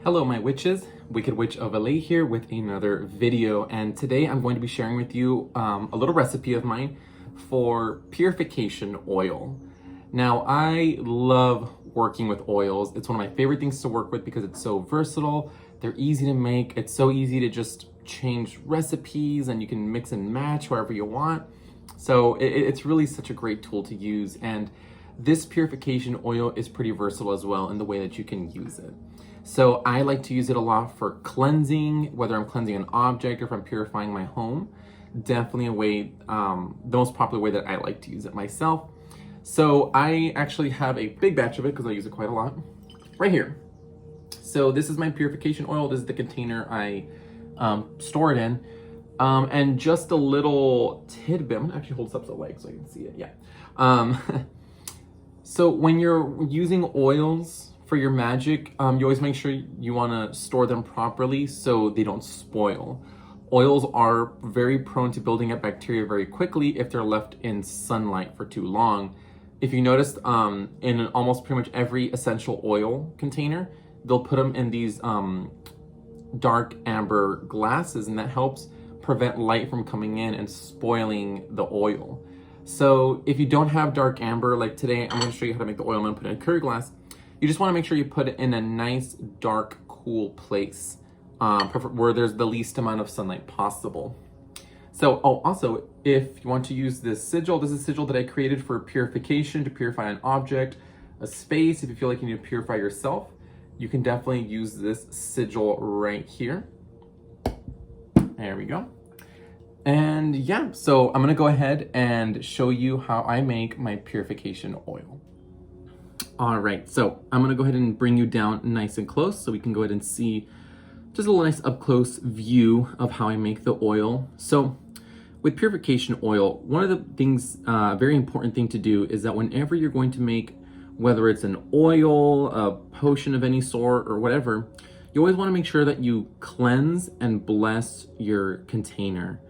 Hello my witches, Wicked Witch of LA here with another video, and today I'm going to be sharing with you a little recipe of mine for purification oil. Now I love working with oils. It's one of my favorite things to work with because it's so versatile, they're easy to make, it's so easy to just change recipes and you can mix and match wherever you want. So it's really such a great tool to use, and this purification oil is pretty versatile as well in the way that you can use it. So I like to use it a lot for cleansing, whether I'm cleansing an object or if I'm purifying my home. Definitely a way, the most popular way that I like to use it myself. So I actually have a big batch of it because I use it quite a lot right here. So this is my purification oil. This is the container I store it in. And just a little tidbit, I'm gonna actually hold this up to the light so I can see it, yeah. So when you're using oils for your magic, you always make sure you wanna store them properly so they don't spoil. Oils are very prone to building up bacteria very quickly if they're left in sunlight for too long. If you noticed, in almost pretty much every essential oil container, they'll put them in these dark amber glasses, and that helps prevent light from coming in and spoiling the oil. So if you don't have dark amber, like today, I'm gonna show you how to make the oil. I'm gonna put it in a curry glass. You just wanna make sure you put it in a nice, dark, cool place where there's the least amount of sunlight possible. So, also, if you want to use this is a sigil that I created for purification, to purify an object, a space. If you feel like you need to purify yourself, you can definitely use this sigil right here. There we go. And yeah, so I'm gonna go ahead and show you how I make my purification oil. All right, so I'm gonna go ahead and bring you down nice and close so we can go ahead and see just a little nice up close view of how I make the oil. So with purification oil, one of the things, very important thing to do is that whenever you're going to make, whether it's an oil, a potion of any sort or whatever, you always wanna make sure that you cleanse and bless your container.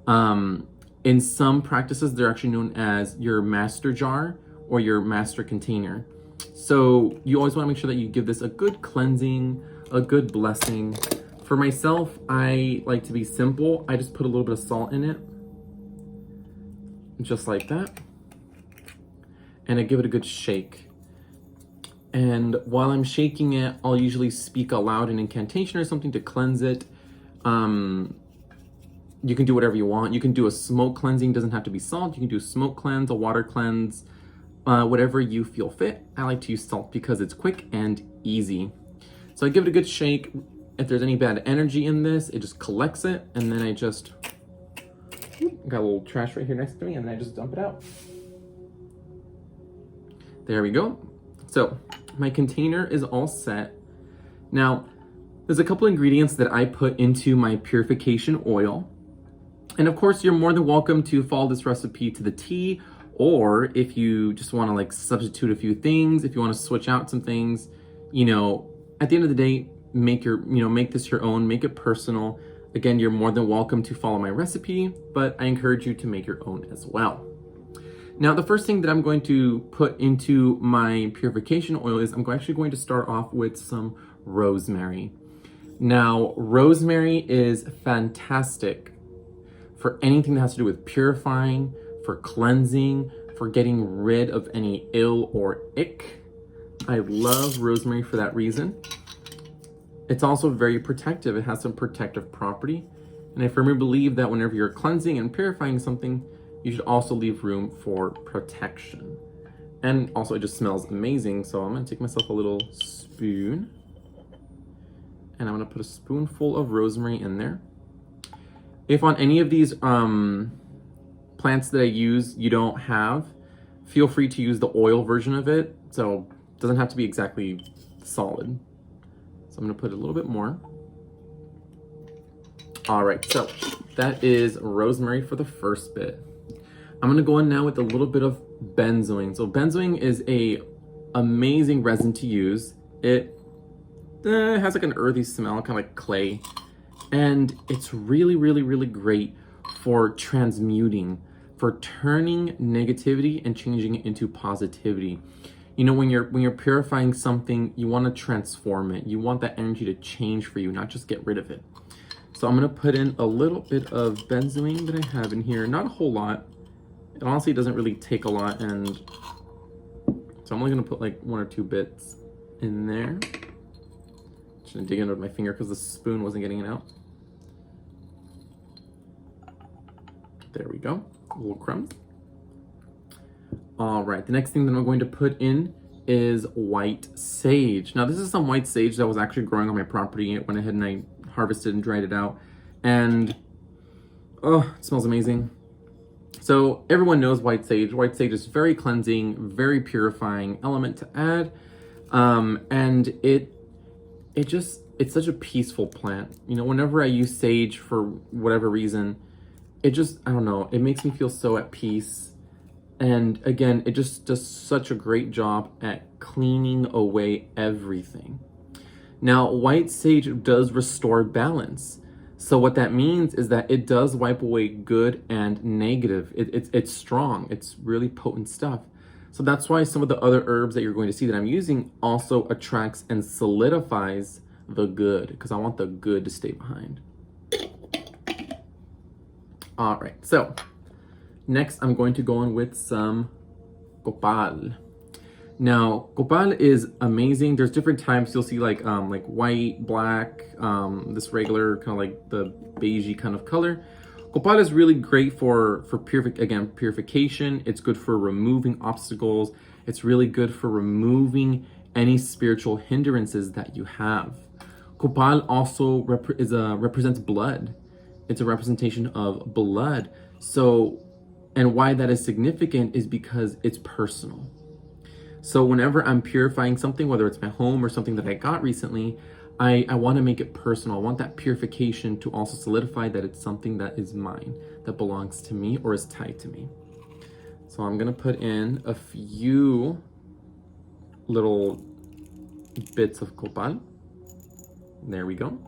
In some practices, they're actually known as your master jar or your master container. So you always want to make sure that you give this a good cleansing, a good blessing. For myself, I like to be simple. I just put a little bit of salt in it, just like that. And I give it a good shake. And while I'm shaking it, I'll usually speak aloud an incantation or something to cleanse it. You can do whatever you want. You can do a smoke cleansing, doesn't have to be salt. You can do a smoke cleanse, a water cleanse, whatever you feel fit. I like to use salt because it's quick and easy. So I give it a good shake. If there's any bad energy in this, it just collects it, and then I just, got a little trash right here next to me, and then I just dump it out. There we go. So my container is all set. Now, there's a couple ingredients that I put into my purification oil. And of course, you're more than welcome to follow this recipe to the T, or if you just want to like substitute a few things, if you want to switch out some things, you know, at the end of the day, make this your own, make it personal. Again, you're more than welcome to follow my recipe, but I encourage you to make your own as well. Now, the first thing that I'm going to put into my purification oil is I'm actually going to start off with some rosemary. Now, rosemary is fantastic for anything that has to do with purifying, for cleansing, for getting rid of any ill or ick. I love rosemary for that reason. It's also very protective. It has some protective property. And I firmly believe that whenever you're cleansing and purifying something, you should also leave room for protection. And also it just smells amazing. So I'm gonna take myself a little spoon, and I'm gonna put a spoonful of rosemary in there. If on any of these plants that I use you don't have, feel free to use the oil version of it. So it doesn't have to be exactly solid. So I'm gonna put a little bit more. All right, so that is rosemary for the first bit. I'm gonna go in now with a little bit of benzoin. So benzoin is a amazing resin to use. It has like an earthy smell, kind of like clay. And it's really, really, really great for transmuting, for turning negativity and changing it into positivity. You know, when you're purifying something, you want to transform it. You want that energy to change for you, not just get rid of it. So I'm gonna put in a little bit of benzoin that I have in here, not a whole lot. It honestly doesn't really take a lot, and so I'm only gonna put like 1 or 2 bits in there. Just gonna dig in with my finger because the spoon wasn't getting it out. There we go, little crumbs. All right, the next thing that I'm going to put in is white sage. Now this is some white sage that was actually growing on my property. I went ahead and I harvested and dried it out, and oh, it smells amazing. So everyone knows white sage. White sage is very cleansing, very purifying element to add, and it's such a peaceful plant. You know, whenever I use sage for whatever reason, I don't know, it makes me feel so at peace. And again, it just does such a great job at cleaning away everything. Now, white sage does restore balance. So what that means is that it does wipe away good and negative. It's strong. It's really potent stuff. So that's why some of the other herbs that you're going to see that I'm using also attracts and solidifies the good, because I want the good to stay behind. All right, so next I'm going to go in with some Gopal. Now, Gopal is amazing. There's different types. You'll see like white, black, this regular kind of like the beigey kind of color. Gopal is really great for purification. It's good for removing obstacles. It's really good for removing any spiritual hindrances that you have. Gopal also represents blood. It's a representation of blood. So, and why that is significant is because it's personal. So whenever I'm purifying something, whether it's my home or something that I got recently, I want to make it personal. I want that purification to also solidify that it's something that is mine, that belongs to me or is tied to me. So I'm going to put in a few little bits of copal. There we go.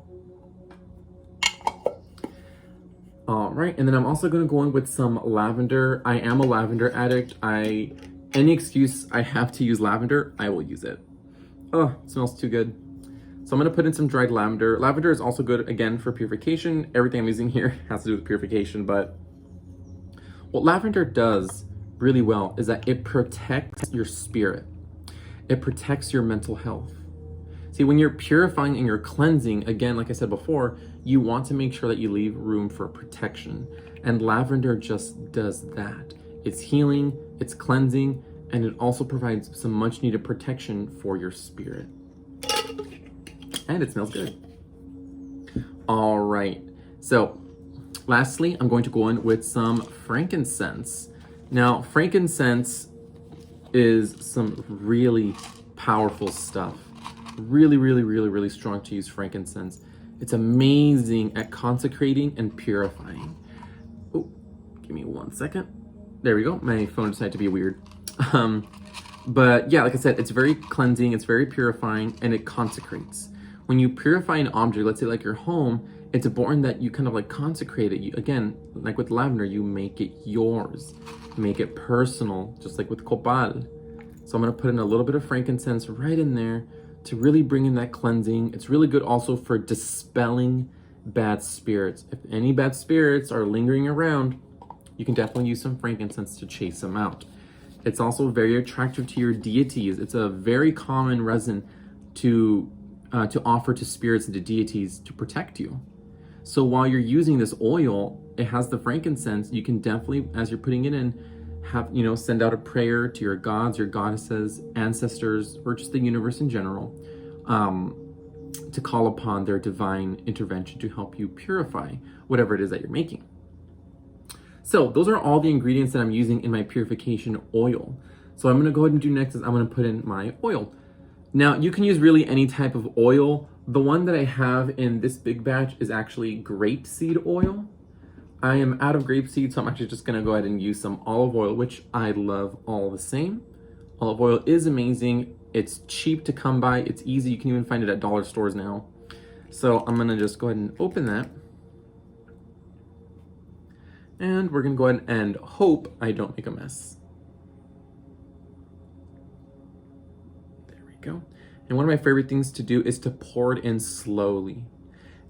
All right, and then I'm also going to go in with some lavender. I am a lavender addict. Any excuse I have to use lavender, I will use it. Oh, it smells too good. So I'm gonna put in some dried lavender. Lavender is also good, again, for purification. Everything I'm using here has to do with purification, but what lavender does really well is that it protects your spirit. It protects your mental health. See, when you're purifying and you're cleansing, again, like I said before, you want to make sure that you leave room for protection. And lavender just does that. It's healing, it's cleansing, and it also provides some much needed protection for your spirit. And it smells good. All right, so lastly, I'm going to go in with some frankincense. Now, frankincense is some really powerful stuff. Really strong to use frankincense. It's amazing at consecrating and purifying. Oh, give me 1 second. There we go. My phone decided to be weird. But yeah, like I said, it's very cleansing, it's very purifying, and it consecrates. When you purify an object, let's say like your home, it's important that you kind of like consecrate it. You, again, like with lavender, you make it yours. Make it personal, just like with copal. So I'm gonna put in a little bit of frankincense right in there to really bring in that cleansing. It's really good also for dispelling bad spirits. If any bad spirits are lingering around, you can definitely use some frankincense to chase them out. It's also very attractive to your deities. It's a very common resin to offer to spirits and to deities to protect you. So while you're using this oil, it has the frankincense. You can definitely, as you're putting it in, send out a prayer to your gods, your goddesses, ancestors, or just the universe in general, to call upon their divine intervention to help you purify whatever it is that you're making. So those are all the ingredients that I'm using in my purification oil. So I'm gonna go ahead and do next is I'm gonna put in my oil. Now you can use really any type of oil. The one that I have in this big batch is actually grapeseed oil. I am out of grapeseed, so I'm actually just gonna go ahead and use some olive oil, which I love all the same. Olive oil is amazing. It's cheap to come by. It's easy. You can even find it at dollar stores now. So I'm gonna just go ahead and open that. And we're gonna go ahead and hope I don't make a mess. go. And one of my favorite things to do is to pour it in slowly.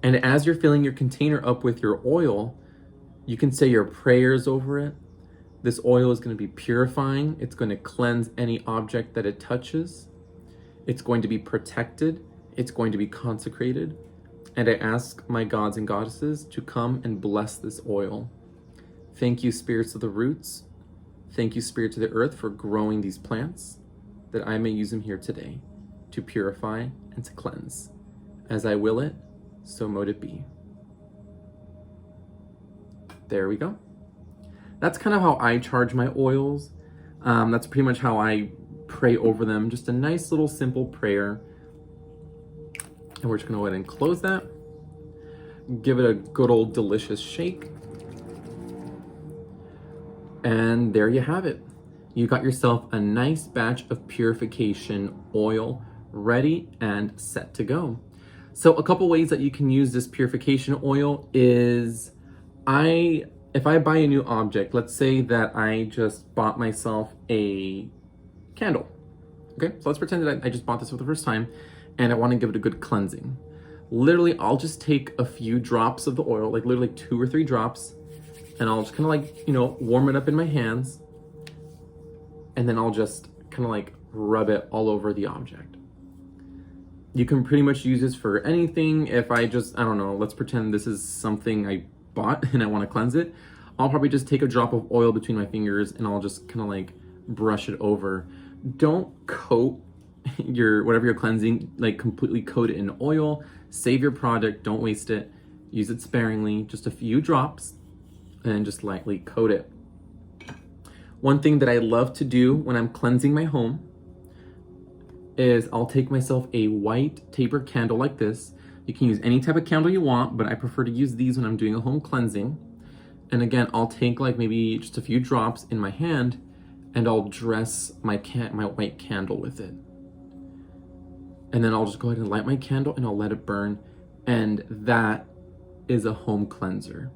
And as you're filling your container up with your oil, you can say your prayers over it. This oil is going to be purifying. It's going to cleanse any object that it touches. It's going to be protected. It's going to be consecrated. And I ask my gods and goddesses to come and bless this oil. Thank you, spirits of the roots. Thank you, spirits of the earth, for growing these plants, that I may use them here today to purify and to cleanse. As I will it, so mote it be. There we go. That's kind of how I charge my oils. That's pretty much how I pray over them. Just a nice little simple prayer. And we're just gonna go ahead and close that. Give it a good old delicious shake. And there you have it. You got yourself a nice batch of purification oil ready and set to go. So a couple ways that you can use this purification oil is, if I buy a new object, let's say that I just bought myself a candle. Okay, so let's pretend that I just bought this for the first time and I want to give it a good cleansing. Literally, I'll just take a few drops of the oil, like literally 2 or 3 drops, and I'll just kind of like, warm it up in my hands, and then I'll just kind of like rub it all over the object. You can pretty much use this for anything. If I don't know, let's pretend this is something I bought and I want to cleanse it, I'll probably just take a drop of oil between my fingers and I'll just kind of like brush it over. Don't coat whatever you're cleansing, like completely coat it in oil. Save your product, don't waste it. Use it sparingly, just a few drops, and just lightly coat it. One thing that I love to do when I'm cleansing my home is I'll take myself a white taper candle like this. You can use any type of candle you want, but I prefer to use these when I'm doing a home cleansing. And again, I'll take like maybe just a few drops in my hand and I'll dress my white candle with it. And then I'll just go ahead and light my candle and I'll let it burn. And that is a home cleanser.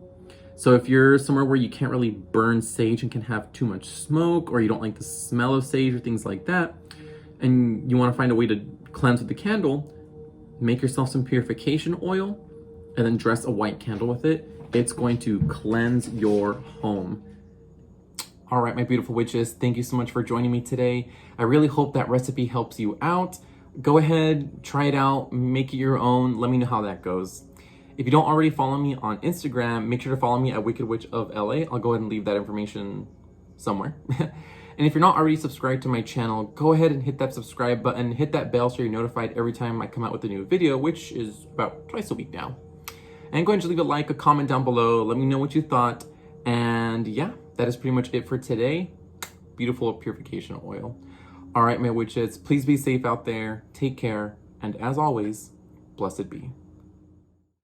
So if you're somewhere where you can't really burn sage and can have too much smoke, or you don't like the smell of sage or things like that, and you want to find a way to cleanse with the candle, make yourself some purification oil and then dress a white candle with it. It's going to cleanse your home. All right, my beautiful witches, thank you so much for joining me today. I really hope that recipe helps you out. Go ahead, try it out, make it your own. Let me know how that goes. If you don't already follow me on Instagram, make sure to follow me at Wicked Witch of LA. I'll go ahead and leave that information somewhere. And if you're not already subscribed to my channel, go ahead and hit that subscribe button, hit that bell so you're notified every time I come out with a new video, which is about twice a week now. And go ahead and just leave a like, a comment down below. Let me know what you thought. And yeah, that is pretty much it for today. Beautiful purification oil. All right, my witches, please be safe out there. Take care. And as always, blessed be.